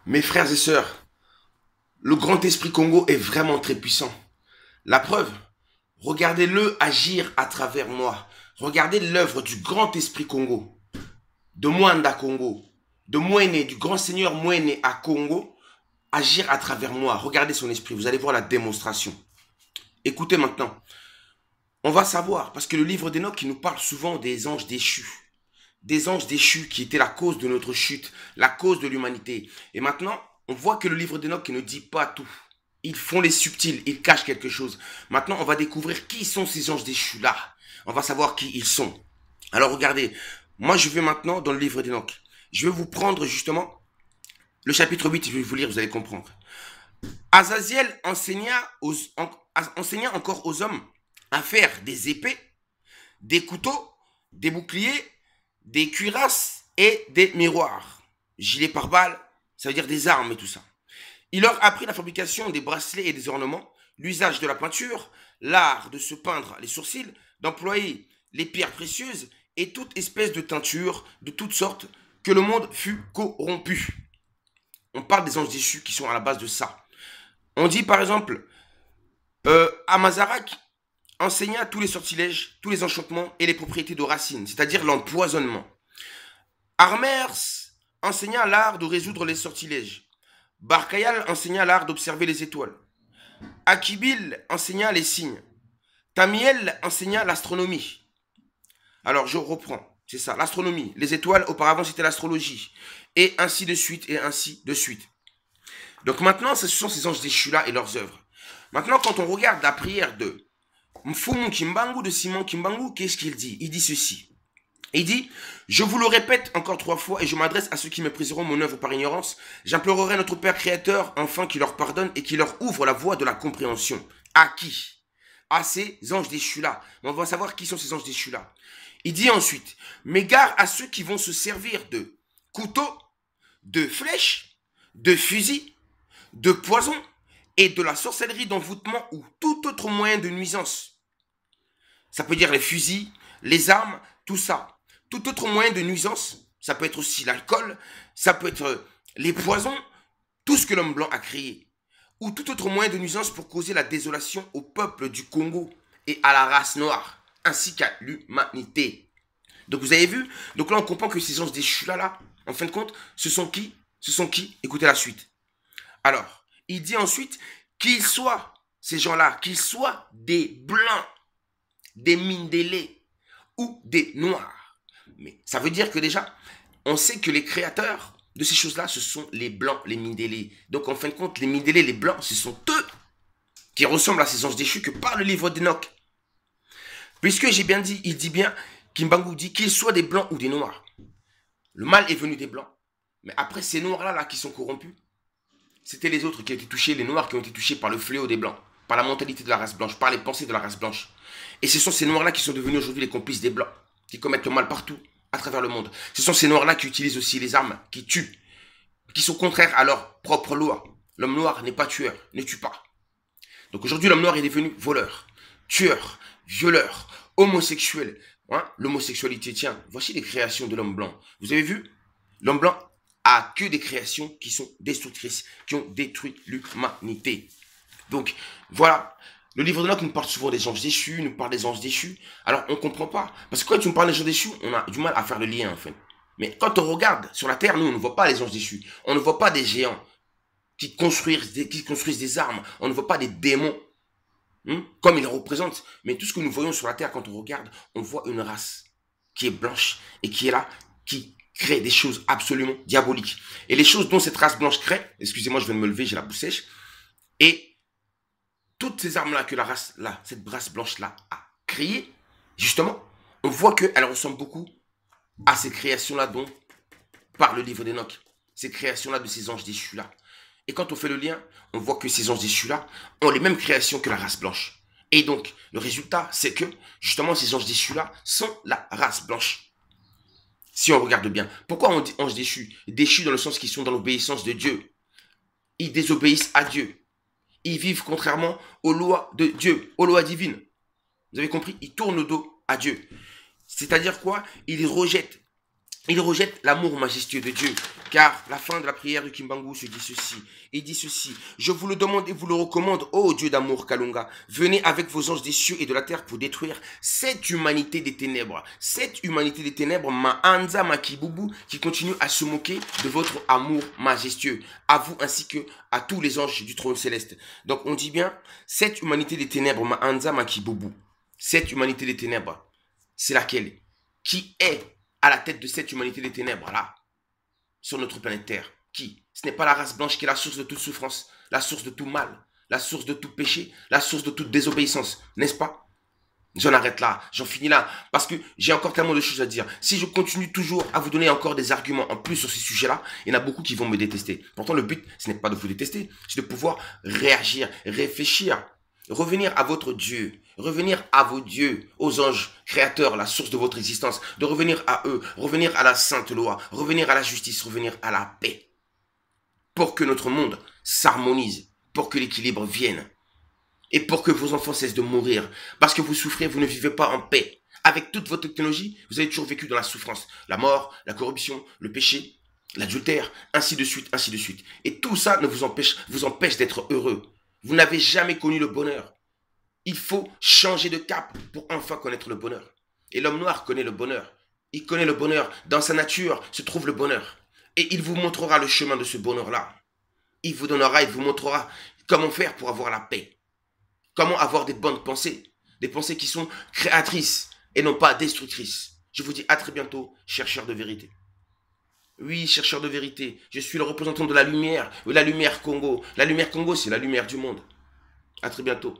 Mes frères et sœurs, le grand esprit Congo est vraiment très puissant. La preuve, regardez-le agir à travers moi. Regardez l'œuvre du grand esprit Congo, de Mwanda Congo, de Mwene, du grand seigneur Mwene à Congo, agir à travers moi. Regardez son esprit, vous allez voir la démonstration. Écoutez maintenant, on va savoir, parce que le livre d'Enoch, il nous parle souvent des anges déchus. Des anges déchus qui étaient la cause de notre chute, la cause de l'humanité. Et maintenant, on voit que le livre d'Enoch ne dit pas tout. Ils font les subtils, ils cachent quelque chose. Maintenant, on va découvrir qui sont ces anges déchus-là. On va savoir qui ils sont. Alors regardez, moi je vais maintenant dans le livre d'Enoch. Je vais vous prendre justement le chapitre 8, je vais vous lire, vous allez comprendre. Azaziel enseigna encore aux hommes à faire des épées, des couteaux, des boucliers, des cuirasses et des miroirs. Gilets pare-balles, ça veut dire des armes et tout ça. Il leur apprit la fabrication des bracelets et des ornements, l'usage de la peinture, l'art de se peindre les sourcils, d'employer les pierres précieuses et toute espèce de teinture de toutes sortes, que le monde fût corrompu. On parle des anges déchus qui sont à la base de ça. On dit par exemple, Amazarak enseigna tous les sortilèges, tous les enchantements et les propriétés de racines, c'est-à-dire l'empoisonnement. Armers enseigna l'art de résoudre les sortilèges. Barkayal enseigna l'art d'observer les étoiles. Akibil enseigna les signes. Tamiel enseigna l'astronomie. Alors je reprends, c'est ça, l'astronomie. Les étoiles, auparavant c'était l'astrologie. Et ainsi de suite, et ainsi de suite. Donc maintenant, ce sont ces anges déchus-là et leurs œuvres. Maintenant, quand on regarde la prière de Mfumu Kimbangu, de Simon Kimbangu, qu'est-ce qu'il dit? Il dit ceci. Il dit, je vous le répète encore 3 fois et je m'adresse à ceux qui mépriseront mon œuvre par ignorance. J'implorerai notre Père Créateur, enfin, qu'il leur pardonne et qu'il leur ouvre la voie de la compréhension. À qui? À ces anges déchus-là. On va savoir qui sont ces anges déchus-là. Il dit ensuite, mais gare à ceux qui vont se servir de couteaux, de flèches, de fusils, de poisons et de la sorcellerie d'envoûtement ou tout autre moyen de nuisance. Ça peut dire les fusils, les armes, tout ça. Tout autre moyen de nuisance, ça peut être aussi l'alcool, ça peut être les poisons, tout ce que l'homme blanc a créé. Ou tout autre moyen de nuisance pour causer la désolation au peuple du Congo et à la race noire, ainsi qu'à l'humanité. Donc vous avez vu? Donc là on comprend que ces anges déchus là, en fin de compte, ce sont qui? Ce sont qui? Écoutez la suite. Alors, il dit ensuite qu'ils soient, ces gens-là, qu'ils soient des blancs, des mindélés ou des noirs. Mais ça veut dire que déjà, on sait que les créateurs de ces choses-là, ce sont les blancs, les mindélés. Donc en fin de compte, les mindélés, les blancs, ce sont eux qui ressemblent à ces anges déchus que par le livre d'Enoch. Puisque j'ai bien dit, il dit bien, Kimbangu dit qu'ils soient des blancs ou des noirs. Le mal est venu des blancs. Mais après, ces noirs-là là, qui sont corrompus, c'était les autres qui ont été touchés, les noirs qui ont été touchés par le fléau des blancs, par la mentalité de la race blanche, par les pensées de la race blanche. Et ce sont ces noirs-là qui sont devenus aujourd'hui les complices des blancs, qui commettent le mal partout, à travers le monde. Ce sont ces noirs-là qui utilisent aussi les armes, qui tuent, qui sont contraires à leur propre loi. L'homme noir n'est pas tueur, ne tue pas. Donc aujourd'hui, l'homme noir est devenu voleur, tueur, violeur, homosexuel. Hein? L'homosexualité, tiens, voici les créations de l'homme blanc. Vous avez vu? L'homme blanc a que des créations qui sont destructrices, qui ont détruit l'humanité. Donc, voilà. Le livre de Noc nous parle souvent des anges déchus, nous parle des anges déchus. Alors, on ne comprend pas. Parce que quand tu nous parles des anges déchus, on a du mal à faire le lien, en fait. Mais quand on regarde sur la terre, nous, on ne voit pas les anges déchus. On ne voit pas des géants qui construisent des armes. On ne voit pas des démons, comme ils les représentent. Mais tout ce que nous voyons sur la terre, quand on regarde, on voit une race qui est blanche et qui est là, qui crée des choses absolument diaboliques. Et les choses dont cette race blanche crée, excusez-moi, je viens de me lever, j'ai la bouche sèche, et toutes ces armes-là que la race, là, cette race blanche-là a créées, justement, on voit qu'elle ressemble beaucoup à ces créations-là dont parle le livre d'Enoch. Ces créations-là de ces anges déchus-là. Et quand on fait le lien, on voit que ces anges déchus-là ont les mêmes créations que la race blanche. Et donc, le résultat, c'est que, justement, ces anges déchus-là sont la race blanche. Si on regarde bien. Pourquoi on dit anges déchus? Déchus dans le sens qu'ils sont dans l'obéissance de Dieu. Ils désobéissent à Dieu. Ils vivent contrairement aux lois de Dieu, aux lois divines. Vous avez compris? Ils tournent le dos à Dieu. C'est-à-dire quoi? Ils rejettent Il rejette l'amour majestueux de Dieu, car la fin de la prière de Kimbangu se dit ceci. Il dit ceci: je vous le demande et vous le recommande, ô Dieu d'amour Kalunga, venez avec vos anges des cieux et de la terre pour détruire cette humanité des ténèbres. Cette humanité des ténèbres, Maanza Makibubu, qui continue à se moquer de votre amour majestueux, à vous ainsi que à tous les anges du trône céleste. Donc on dit bien, cette humanité des ténèbres, Maanza Makibubu, cette humanité des ténèbres, c'est laquelle? Qui est à la tête de cette humanité des ténèbres là, sur notre planète Terre? Qui? Ce n'est pas la race blanche qui est la source de toute souffrance, la source de tout mal, la source de tout péché, la source de toute désobéissance, n'est-ce pas? J'en arrête là, j'en finis là, parce que j'ai encore tellement de choses à dire. Si je continue toujours à vous donner encore des arguments en plus sur ces sujets-là, il y en a beaucoup qui vont me détester. Pourtant, le but, ce n'est pas de vous détester, c'est de pouvoir réagir, réfléchir, revenir à votre Dieu, revenir à vos dieux, aux anges créateurs, la source de votre existence, de revenir à eux, revenir à la sainte loi, revenir à la justice, revenir à la paix, pour que notre monde s'harmonise, pour que l'équilibre vienne, et pour que vos enfants cessent de mourir, parce que vous souffrez, vous ne vivez pas en paix. Avec toute votre technologie, vous avez toujours vécu dans la souffrance, la mort, la corruption, le péché, l'adultère, ainsi de suite, ainsi de suite. Et tout ça ne vous empêche d'être heureux. Vous n'avez jamais connu le bonheur. Il faut changer de cap pour enfin connaître le bonheur. Et l'homme noir connaît le bonheur. Il connaît le bonheur. Dans sa nature se trouve le bonheur. Et il vous montrera le chemin de ce bonheur-là. Il vous donnera, il vous montrera comment faire pour avoir la paix. Comment avoir des bonnes pensées. Des pensées qui sont créatrices et non pas destructrices. Je vous dis à très bientôt, chercheurs de vérité. Oui, chercheur de vérité, je suis le représentant de la lumière Congo. La lumière Congo, c'est la lumière du monde. À très bientôt.